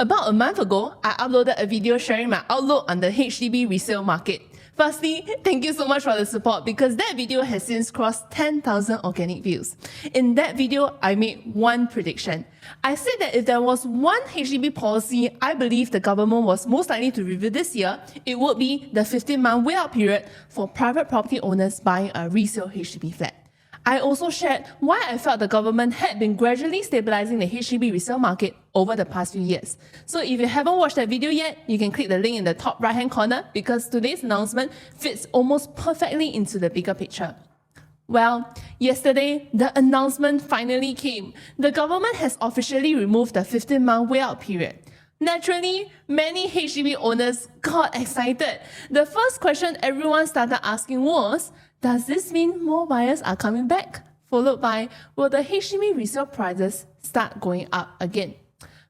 About a month ago, I uploaded a video sharing my outlook on the HDB resale market. Firstly, thank you so much for the support because that video has since crossed 10,000 organic views. In that video, I made one prediction. I said that if there was one HDB policy I believe the government was most likely to review this year, it would be the 15-month wait-out period for private property owners buying a resale HDB flat. I also shared why I felt the government had been gradually stabilizing the HDB resale market over the past few years. So if you haven't watched that video yet, you can click the link in the top right-hand corner because today's announcement fits almost perfectly into the bigger picture. Well, yesterday, the announcement finally came. The government has officially removed the 15-month wait-out period. Naturally, many HDB owners got excited. The first question everyone started asking was, does this mean more buyers are coming back? Followed by, will the HDB resale prices start going up again?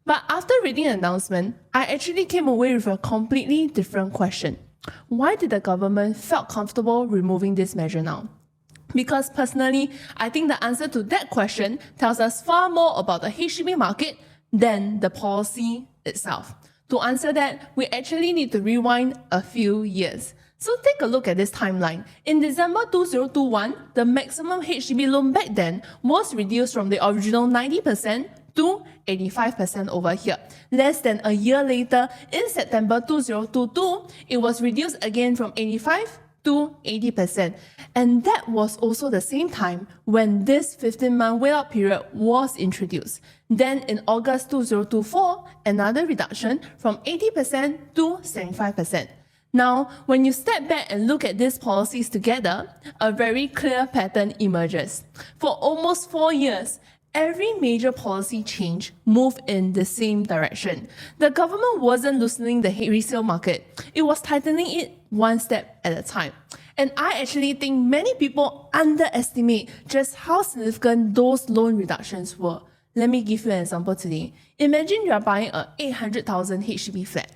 But after reading the announcement, I actually came away with a completely different question. Why did the government felt comfortable removing this measure now? Because personally, I think the answer to that question tells us far more about the HDB market than the policy itself. To answer that, we actually need to rewind a few years. So take a look at this timeline. In December 2021, the maximum HDB loan back then was reduced from the original 90% to 85% over here. Less than a year later, in September 2022, it was reduced again from 85% to 80%. And that was also the same time when this 15-month wait-out period was introduced. Then in August 2024, another reduction from 80% to 75%. Now, when you step back and look at these policies together, a very clear pattern emerges. For almost 4 years, every major policy change moved in the same direction. The government wasn't loosening the resale market. It was tightening it one step at a time. And I actually think many people underestimate just how significant those loan reductions were. Let me give you an example today. Imagine you are buying a 800,000 HDB flat.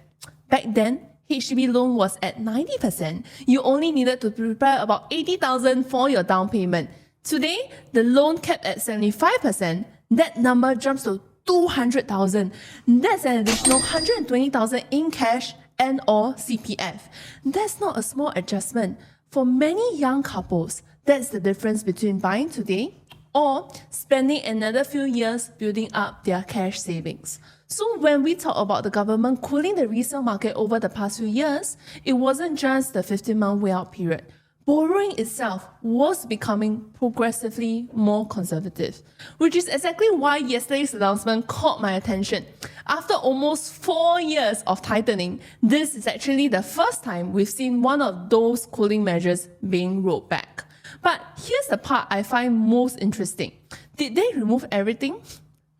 Back then, HDB loan was at 90%. You only needed to prepare about 80,000 for your down payment. Today, the loan capped at 75%. That number jumps to 200,000. That's an additional 120,000 in cash and or CPF. That's not a small adjustment. For many young couples, that's the difference between buying today or spending another few years building up their cash savings. So when we talk about the government cooling the resale market over the past few years, it wasn't just the 15-month wait-out period. Borrowing itself was becoming progressively more conservative, which is exactly why yesterday's announcement caught my attention. After almost 4 years of tightening, this is actually the first time we've seen one of those cooling measures being rolled back. But here's the part I find most interesting. Did they remove everything?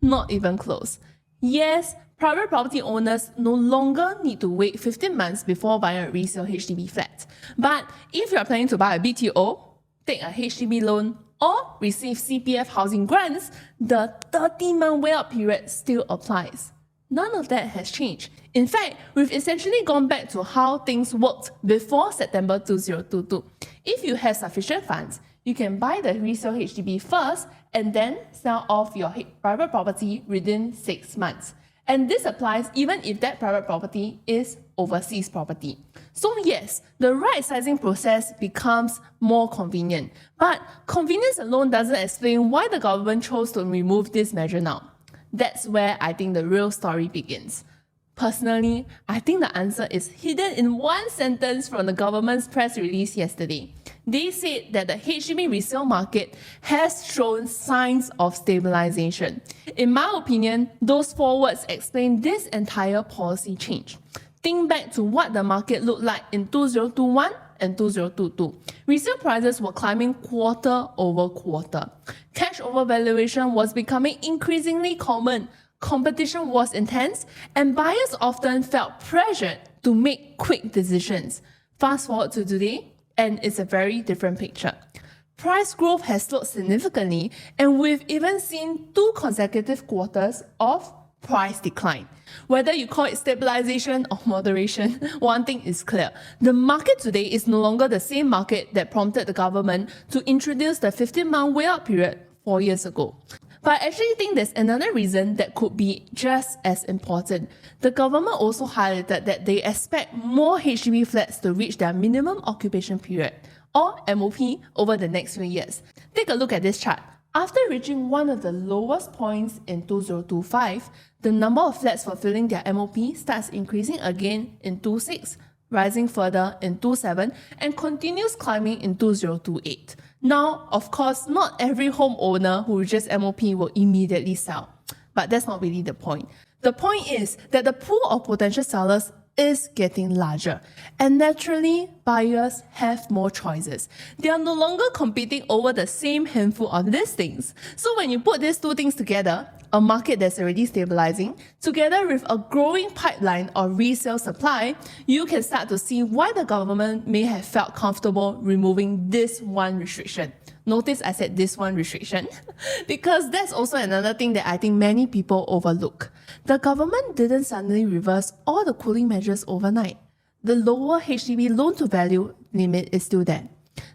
Not even close. Yes, private property owners no longer need to wait 15 months before buying a resale HDB flat. But if you are planning to buy a BTO, take a HDB loan, or receive CPF housing grants, the 30-month wait-out period still applies. None of that has changed. In fact, we've essentially gone back to how things worked before September 2022. If you have sufficient funds, you can buy the resale HDB first and then sell off your private property within 6 months. And this applies even if that private property is overseas property. So yes, the right sizing process becomes more convenient. But convenience alone doesn't explain why the government chose to remove this measure now. That's where I think the real story begins. Personally, I think the answer is hidden in one sentence from the government's press release yesterday. They said that the HDB resale market has shown signs of stabilisation. In my opinion, those 4 words explain this entire policy change. Think back to what the market looked like in 2021 and 2022. Resale prices were climbing quarter over quarter. Cash overvaluation was becoming increasingly common. Competition was intense, and buyers often felt pressured to make quick decisions. Fast forward to today, and it's a very different picture. Price growth has slowed significantly, and we've even seen 2 consecutive quarters of price decline. Whether you call it stabilisation or moderation, one thing is clear. The market today is no longer the same market that prompted the government to introduce the 15-month wait-out period 4 years ago. But I actually think there's another reason that could be just as important. The government also highlighted that they expect more HDB flats to reach their minimum occupation period, or MOP, over the next few years. Take a look at this chart. After reaching one of the lowest points in 2025, the number of flats fulfilling their MOP starts increasing again in 26, rising further in 27, and continues climbing in 2028. Now, of course, not every homeowner who reaches MOP will immediately sell, but that's not really the point. The point is that the pool of potential sellers is getting larger, and naturally, buyers have more choices. They are no longer competing over the same handful of listings. So when you put these two things together, a market that's already stabilizing, together with a growing pipeline of resale supply, you can start to see why the government may have felt comfortable removing this one restriction. Notice I said this one restriction, because that's also another thing that I think many people overlook. The government didn't suddenly reverse all the cooling measures overnight. The lower HDB loan-to-value limit is still there.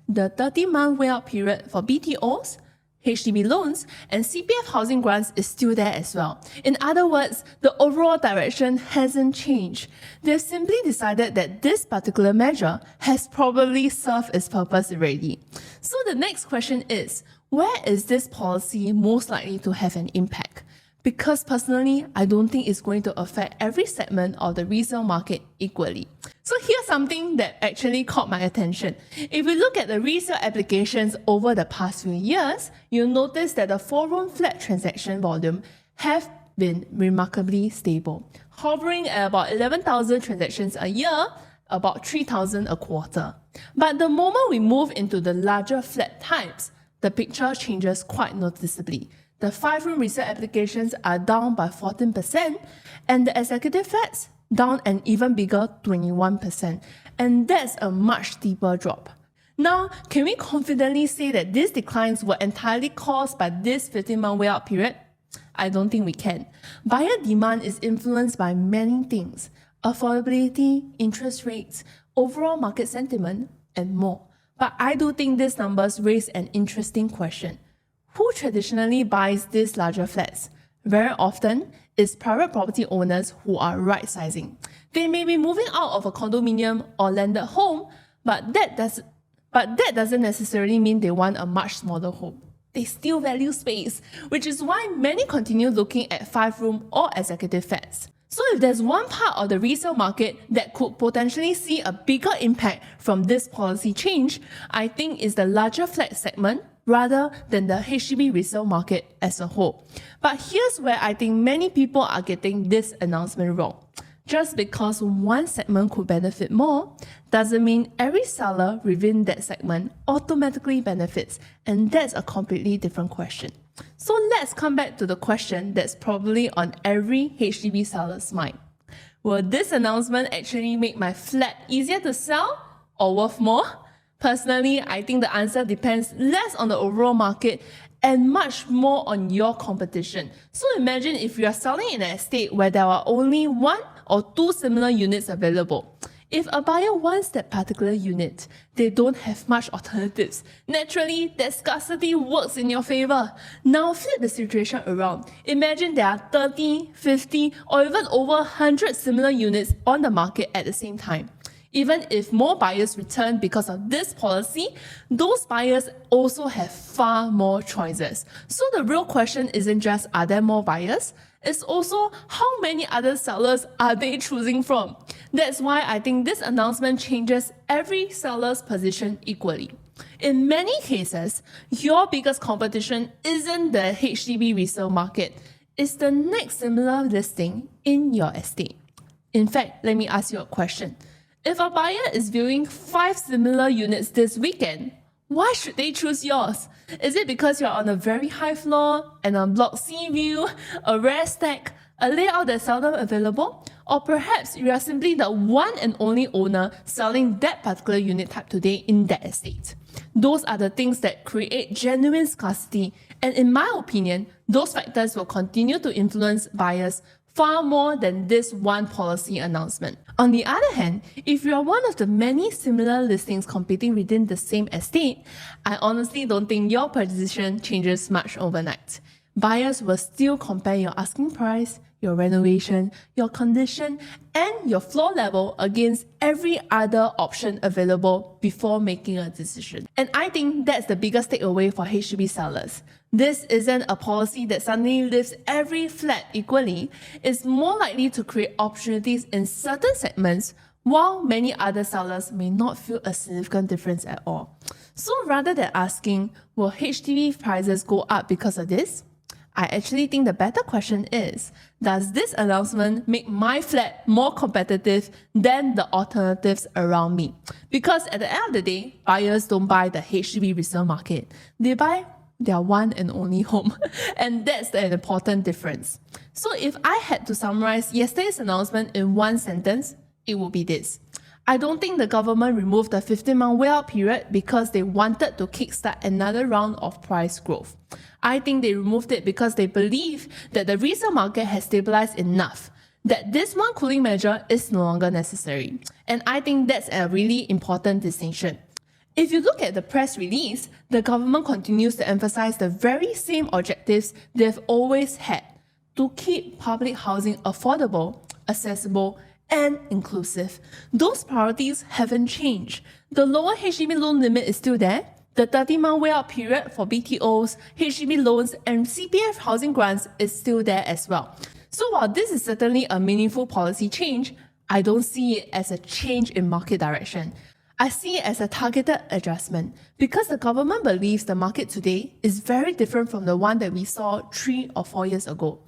The 30-month way-out period for BTOs, HDB loans, and CPF housing grants is still there as well. In other words, the overall direction hasn't changed. They've simply decided that this particular measure has probably served its purpose already. So the next question is, where is this policy most likely to have an impact? Because personally, I don't think it's going to affect every segment of the resale market equally. So here's something that actually caught my attention. If we look at the resale applications over the past few years, you'll notice that the 4-room flat transaction volume have been remarkably stable, hovering at about 11,000 transactions a year, about 3,000 a quarter. But the moment we move into the larger flat types, the picture changes quite noticeably. The 5-room resale applications are down by 14%, and the executive flats down an even bigger 21%. And that's a much steeper drop. Now, can we confidently say that these declines were entirely caused by this 15-month way-out period? I don't think we can. Buyer demand is influenced by many things: affordability, interest rates, overall market sentiment, and more. But I do think these numbers raise an interesting question. Who traditionally buys these larger flats? Very often, it's private property owners who are right-sizing. They may be moving out of a condominium or landed home, but that doesn't necessarily mean they want a much smaller home. They still value space, which is why many continue looking at 5-room or executive flats. So if there's one part of the resale market that could potentially see a bigger impact from this policy change, I think it's the larger flat segment rather than the HDB resale market as a whole. But here's where I think many people are getting this announcement wrong. Just because one segment could benefit more doesn't mean every seller within that segment automatically benefits, and that's a completely different question. So let's come back to the question that's probably on every HDB seller's mind. Will this announcement actually make my flat easier to sell or worth more? Personally, I think the answer depends less on the overall market and much more on your competition. So imagine if you are selling in an estate where there are only 1 or 2 similar units available. If a buyer wants that particular unit, they don't have much alternatives. Naturally, that scarcity works in your favor. Now flip the situation around. Imagine there are 30, 50, or even over 100 similar units on the market at the same time. Even if more buyers return because of this policy, those buyers also have far more choices. So the real question isn't just are there more buyers? It's also how many other sellers are they choosing from? That's why I think this announcement changes every seller's position equally. In many cases, your biggest competition isn't the HDB resale market, it's the next similar listing in your estate. In fact, let me ask you a question. If a buyer is viewing 5 similar units this weekend, why should they choose yours? Is it because you're on a very high floor, an unblocked sea view, a rare stack, a layout that's seldom available? Or perhaps you are simply the one and only owner selling that particular unit type today in that estate. Those are the things that create genuine scarcity, and in my opinion, those factors will continue to influence buyers far more than this one policy announcement. On the other hand, if you are one of the many similar listings competing within the same estate, I honestly don't think your position changes much overnight. buyers will still compare your asking price, your renovation, your condition, and your floor level against every other option available before making a decision. And I think that's the biggest takeaway for HDB sellers. This isn't a policy that suddenly lifts every flat equally. It's more likely to create opportunities in certain segments, while many other sellers may not feel a significant difference at all. So rather than asking, will HDB prices go up because of this? I actually think the better question is, does this announcement make my flat more competitive than the alternatives around me? Because at the end of the day, buyers don't buy the HDB resale market. They buy their one and only home. And that's the important difference. So if I had to summarize yesterday's announcement in one sentence, it would be this. I don't think the government removed the 15-month wait-out period because they wanted to kickstart another round of price growth. I think they removed it because they believe that the resale market has stabilized enough, that this one cooling measure is no longer necessary. And I think that's a really important distinction. If you look at the press release, the government continues to emphasize the very same objectives they've always had: to keep public housing affordable, accessible, and inclusive. Those priorities haven't changed. The lower HDB loan limit is still there. The 30-month wait-out period for BTOs, HDB loans, and CPF housing grants is still there as well. So while this is certainly a meaningful policy change, I don't see it as a change in market direction. I see it as a targeted adjustment because the government believes the market today is very different from the one that we saw 3 or 4 years ago.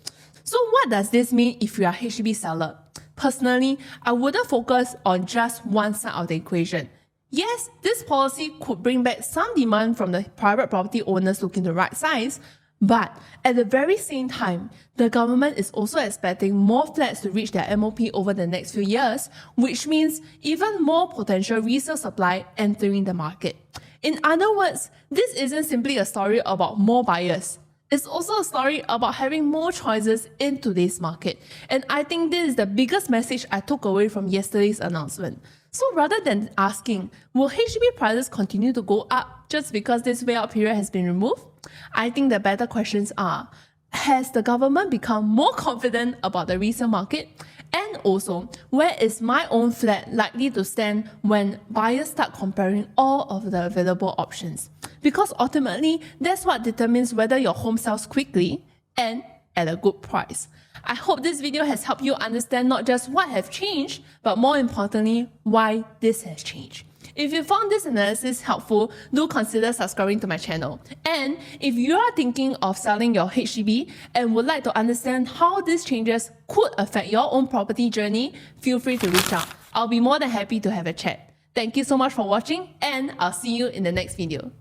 So what does this mean if you are a HDB seller? Personally, I wouldn't focus on just one side of the equation. Yes, this policy could bring back some demand from the private property owners looking to right size, but at the very same time, the government is also expecting more flats to reach their MOP over the next few years, which means even more potential resale supply entering the market. In other words, this isn't simply a story about more buyers. It's also a story about having more choices in today's market. And I think this is the biggest message I took away from yesterday's announcement. So rather than asking, will HDB prices continue to go up just because this wait-out period has been removed? I think the better questions are, has the government become more confident about the resale market? And also, where is my own flat likely to stand when buyers start comparing all of the available options? Because ultimately, that's what determines whether your home sells quickly and at a good price. I hope this video has helped you understand not just what has changed, but more importantly, why this has changed. If you found this analysis helpful, do consider subscribing to my channel. And if you are thinking of selling your HDB and would like to understand how these changes could affect your own property journey, feel free to reach out. I'll be more than happy to have a chat. Thank you so much for watching, and I'll see you in the next video.